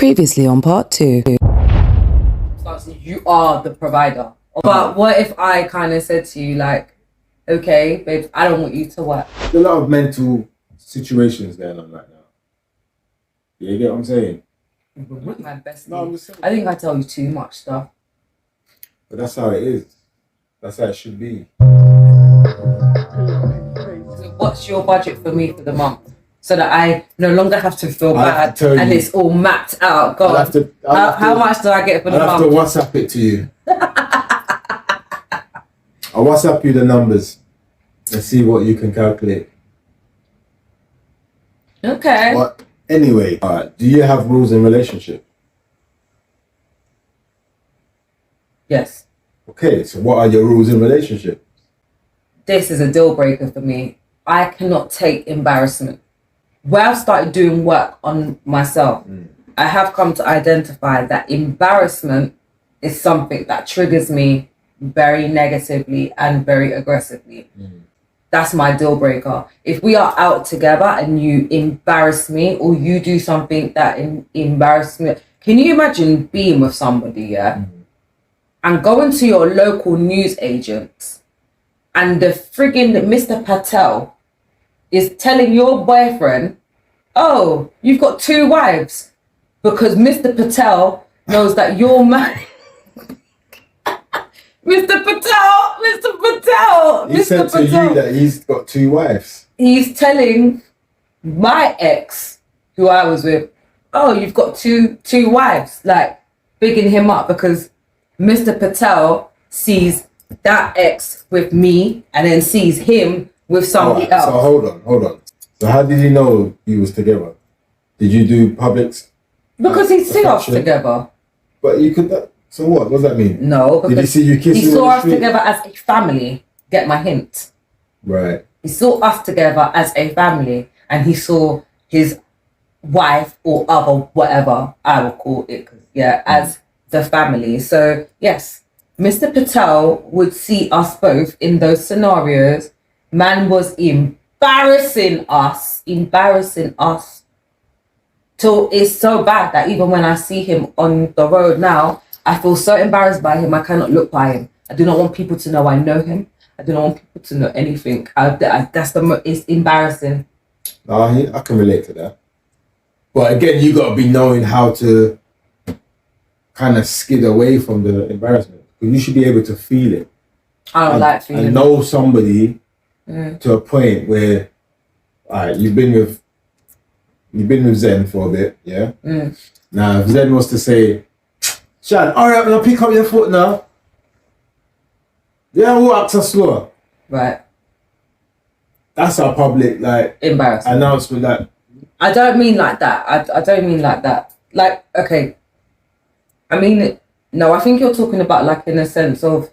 Previously on part 2. You are the provider. But what if I kind of said to you, like, okay, babe, I don't want you to work? There's a lot of mental situations going on right now. You get what I'm saying? My best. No, I'm just saying. I think I tell you too much stuff. But that's how it is. That's how it should be. So what's your budget for me for the month? So that I no longer have to feel bad and it's all mapped out. God, how much do I get for the month? I'll have to WhatsApp it to you. I'll WhatsApp you the numbers and see what you can calculate. Okay. But anyway, do you have rules in relationship? Yes. Okay, so what are your rules in relationship? This is a deal breaker for me. I cannot take embarrassment. Where I've started doing work on myself, I have come to identify that embarrassment is something that triggers me very negatively and very aggressively. That's my deal breaker. If we are out together and you embarrass me or you do something that embarrasses me, can you imagine being with somebody, and going to your local news agents and the friggin' Mr. Patel is telling your boyfriend, oh, you've got 2 wives because Mr. Patel knows that you're married. Mr. Patel. He said to you that he's got 2 wives. He's telling my ex, who I was with, oh, you've got two wives, like bigging him up because Mr. Patel sees that ex with me and then sees him with somebody else. So hold on. So how did he know you was together? Did you do publics? Because he'd see us together. But you could. So what? What does that mean? No, because did he see you kissing? He saw us together as a family. Get my hint? Right. He saw us together as a family, and he saw his wife or other whatever I will call it, as the family. So yes, Mr. Patel would see us both in those scenarios. Man was embarrassing us till it's so bad that even when I see him on the road now, I feel so embarrassed by him. I cannot look by him. I do not want people to know I know him. I do not want people to know anything. It's embarrassing. I can relate to that. But again, you got to be knowing how to kind of skid away from the embarrassment. You should be able to feel it. I don't like feeling it. And know somebody to a point where, alright, you've been with Zen for a bit, yeah? Now, if Zen was to say, Shan, alright, I'm gonna pick up your foot now. Yeah, walk so slow. Right. That's our public, embarrassment announcement. Like, I don't mean like that. I don't mean like that. Like, okay. I mean, no, I think you're talking about like in a sense of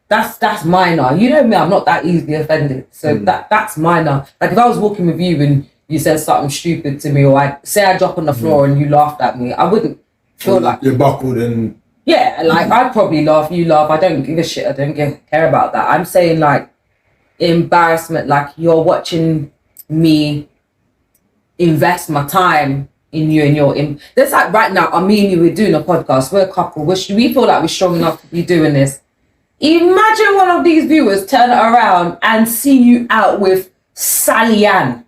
that's minor. You know me, I'm not that easily offended. So that's minor. Like if I was walking with you and you said something stupid to me, or I drop on the floor and you laughed at me, I wouldn't feel like you're buckled and like I'd probably laugh, you laugh. I don't give a shit. I don't care about that. I'm saying like embarrassment, like you're watching me invest my time in you and your there's like right now, me and you, we're doing a podcast, we're a couple, we feel like we're strong enough to be doing this. Imagine one of these viewers turn around and see you out with Sally Ann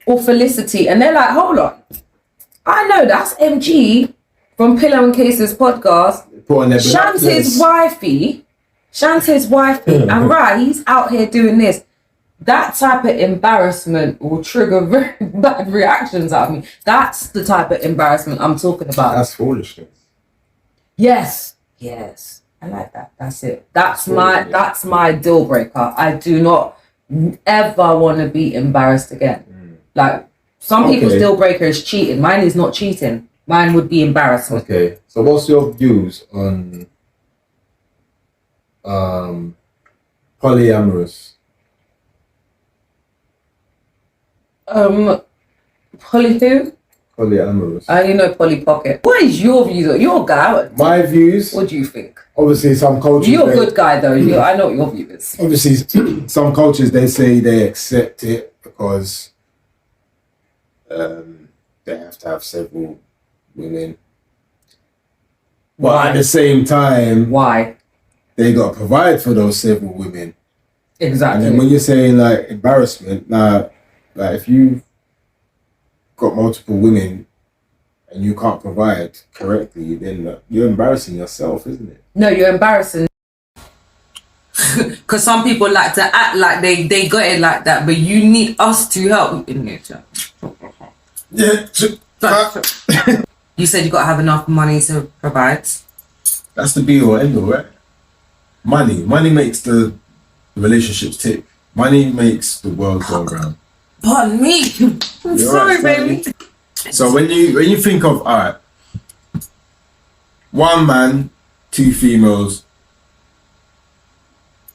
or Felicity and they're like, hold on, I know that's Mgee from Pillow&Cases podcast. Shanta's wifey and right, he's out here doing this. That type of embarrassment will trigger very bad reactions out of me. That's the type of embarrassment I'm talking about. That's foolishness. Yes. I like that. That's it. That's my deal breaker. I do not ever want to be embarrassed again. Like some people's deal breaker is cheating. Mine is not cheating. Mine would be embarrassment. Okay. So what's your views on polyamorous? Poly who? Polyamorous. I only know Polly Pocket. What is your views? You're a guy. My views? What do you think? Obviously, some cultures... You're a good guy, though. I know what your view is. Obviously, some cultures, they say they accept it because they have to have several women. But at the same time, why? They got to provide for those several women. Exactly. And then when you're saying like embarrassment, now, like if you got multiple women and you can't provide correctly, then you're embarrassing yourself, isn't it? No, you're embarrassing. Because some people like to act like they got it like that, but you need us to help in nature. Yeah. You said you got to have enough money to provide. That's the be or end all, right? Money makes the relationships tick. Money makes the world go round. Pardon me. I'm sorry, baby. So when you think of, all right, one man, two females,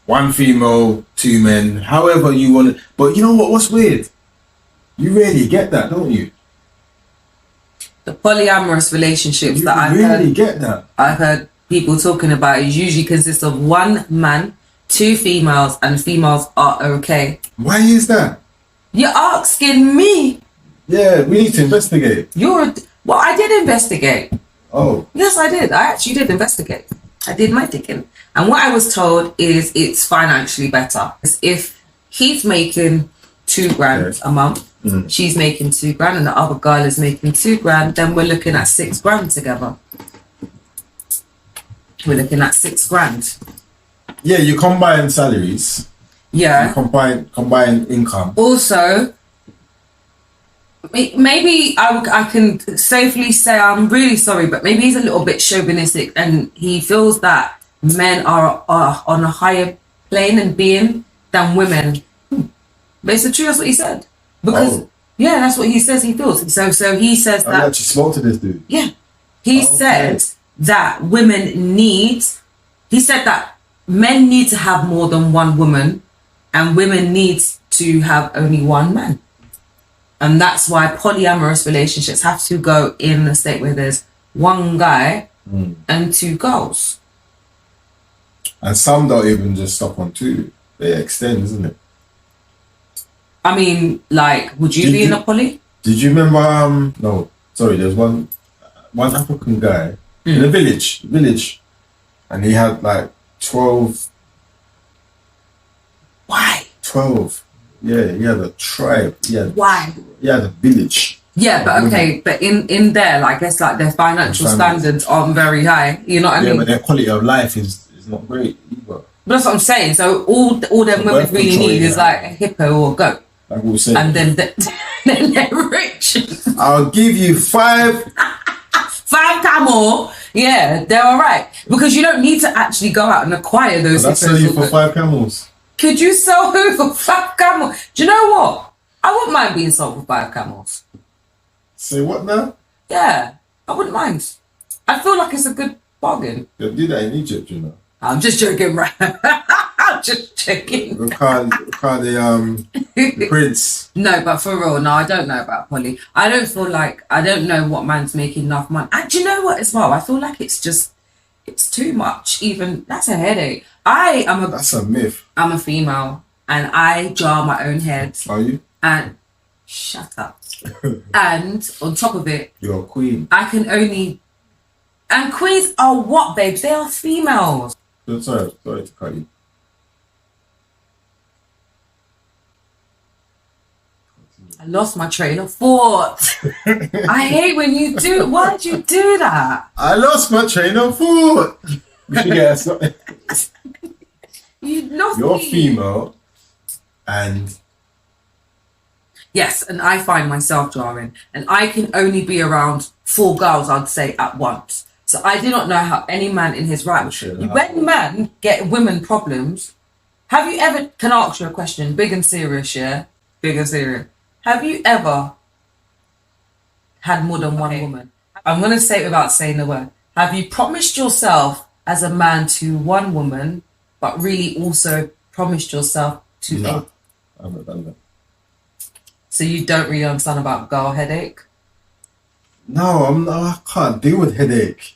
one female, two men, however you want it. But you know what's weird? You rarely get that, don't you? The polyamorous relationships that I've heard people talking about is usually consists of one man, two females, and females are okay. Why is that? You're asking me. Yeah, we need to investigate. Well, I did investigate. Oh. Yes, I did. I actually did investigate. I did my digging. And what I was told is it's financially better. If he's making $2,000 a month, she's making $2,000, and the other girl is making $2,000, then we're looking at $6,000 together. We're looking at $6,000. Yeah, you combine salaries. Yeah. You combine income. Also, maybe I can safely say I'm really sorry, but maybe he's a little bit chauvinistic and he feels that men are on a higher plane and being than women. But it's the truth, that's what he said. Because, yeah, that's what he says he feels. So he says that... I actually spoke to this dude. Yeah. He said that he said that men need to have more than one woman and women need to have only one man. And that's why polyamorous relationships have to go in a state where there's one guy and two girls. And some don't even just stop on two. They extend, isn't it? I mean, like, would you be in a poly? Did you remember, no, sorry, there's one African guy in a village, and he had like 12. Why? 12. Yeah, he had a tribe. Why? He had a village. Yeah, but okay, but in there, like, I guess like their financial standards aren't very high. You know what I mean? Yeah, but their quality of life is not great either. But that's what I'm saying. So all them women really need is like a hippo or a goat. Like we were saying. And then they're rich. I'll give you 5 camel. Yeah, they're all right. Because you don't need to actually go out and acquire those. I'll sell you for 5 camels. Could you sell who for 5 camels? Do you know what? I wouldn't mind being sold for 5 camels. Say what now? Yeah, I wouldn't mind. I feel like it's a good bargain. They'll do that in Egypt, you know. I'm just joking, right? I'm just joking. We'll call the prince. No, but for real, no, I don't know about poly. I don't know what man's making enough money. And do you know what as well? I feel like it's too much. Even that's a headache. That's a myth. I'm a female and I jar my own head. Are you? And shut up. And on top of it, you're a queen. And queens are what, babes? They are females. Sorry to cut you. I lost my train of thought. I hate when you do. Why did you do that? I lost my train of thought. Yes. You're female, and yes, and I find myself jarring, and I can only be around 4 girls, I'd say, at once. So I do not know how any man in his right. When men get women problems, have you ever? Can I ask you a question? Big and serious, yeah. Big and serious. Have you ever had more than one woman? I'm gonna say it without saying the word. Have you promised yourself as a man to one woman, but really also promised yourself to No, I haven't done that. So you don't really understand about girl headache? No, I can't deal with headache.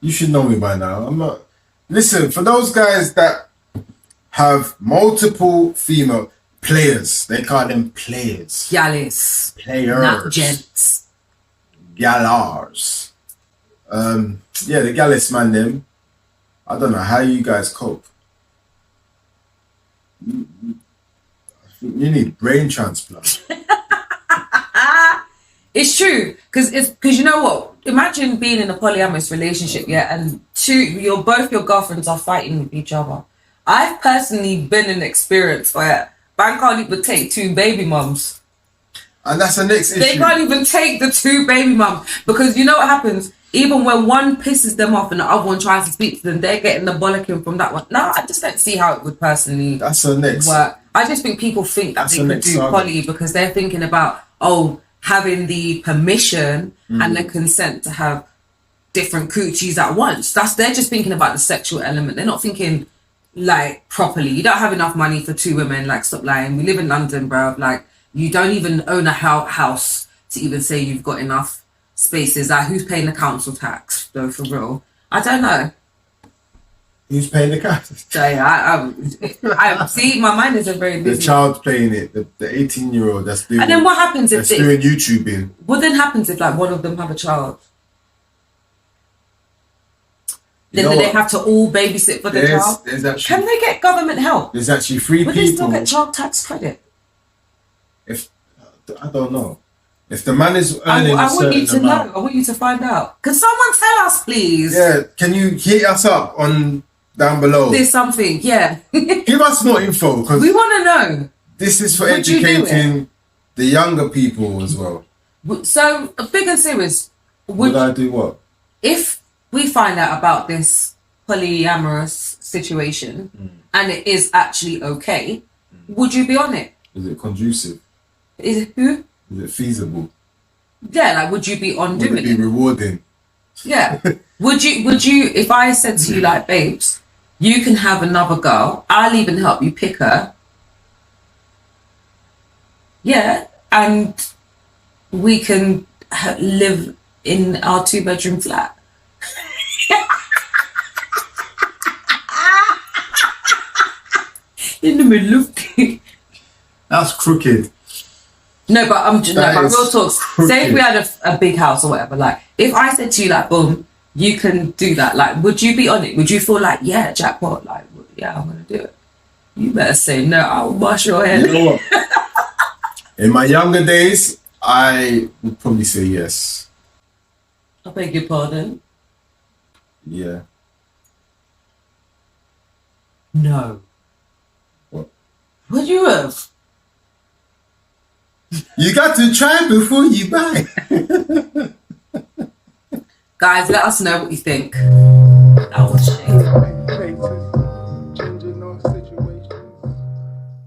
You should know me by now. I'm not. Listen, for those guys that have multiple female players, they call them players. Gyalis. Players. Not gents. Galars. Yeah, the Gallus man them. I don't know how you guys cope. You need brain transplant. It's true, because you know what? Imagine being in a polyamorous relationship, yeah, and both your girlfriends are fighting with each other. I've personally been in an experience where man can't even take two baby mums. And that's the next issue. They can't even take the two baby mums because you know what happens? Even when one pisses them off and the other one tries to speak to them, they're getting the bollocking from that one. No, I just don't see how it would personally that's the next work. I just think people think that they could do poly because they're thinking about, having the permission and the consent to have different coochies at once. They're just thinking about the sexual element. They're not thinking like properly. You don't have enough money for two women. Like, stop lying. We live in London, bro. Like, you don't even own a house to even say you've got enough spaces. Like, who's paying the council tax though? For real, I don't know. Who's paying the council? So yeah, I see. My mind isn't very busy. The child's playing it. The 18-year-old that's doing. And then what happens if doing YouTubing? What then happens if like one of them have a child? Then do they have to all babysit for the child? Can they get government help? There's actually three people. Would they still get child tax credit? I don't know. If the man is earning I want you to know. I want you to find out. Can someone tell us, please? Yeah, can you hit us up on down below? There's something, yeah. Give us more info because we want to know. This is for educating the younger people as well. So, big and serious. Would I do what? If we find out about this polyamorous situation and it is actually okay, would you be on it? Is it conducive? Is it who? Is it feasible? Yeah, like would you be on doing it? Would it be rewarding? Yeah. Would you if I said to you like, babes, you can have another girl, I'll even help you pick her. Yeah, and we can live in our 2-bedroom flat. In the middle of That's crooked. No, but real talk. Say if we had a big house or whatever, like if I said to you like, boom, you can do that, like would you be on it? Would you feel like, yeah, jackpot, like yeah, I'm gonna do it? You better say no, I'll wash your head. You know what? In my younger days, I would probably say yes. I beg your pardon? Yeah. No. What? Would you have? You got to try before you buy. Guys, let us know what you think.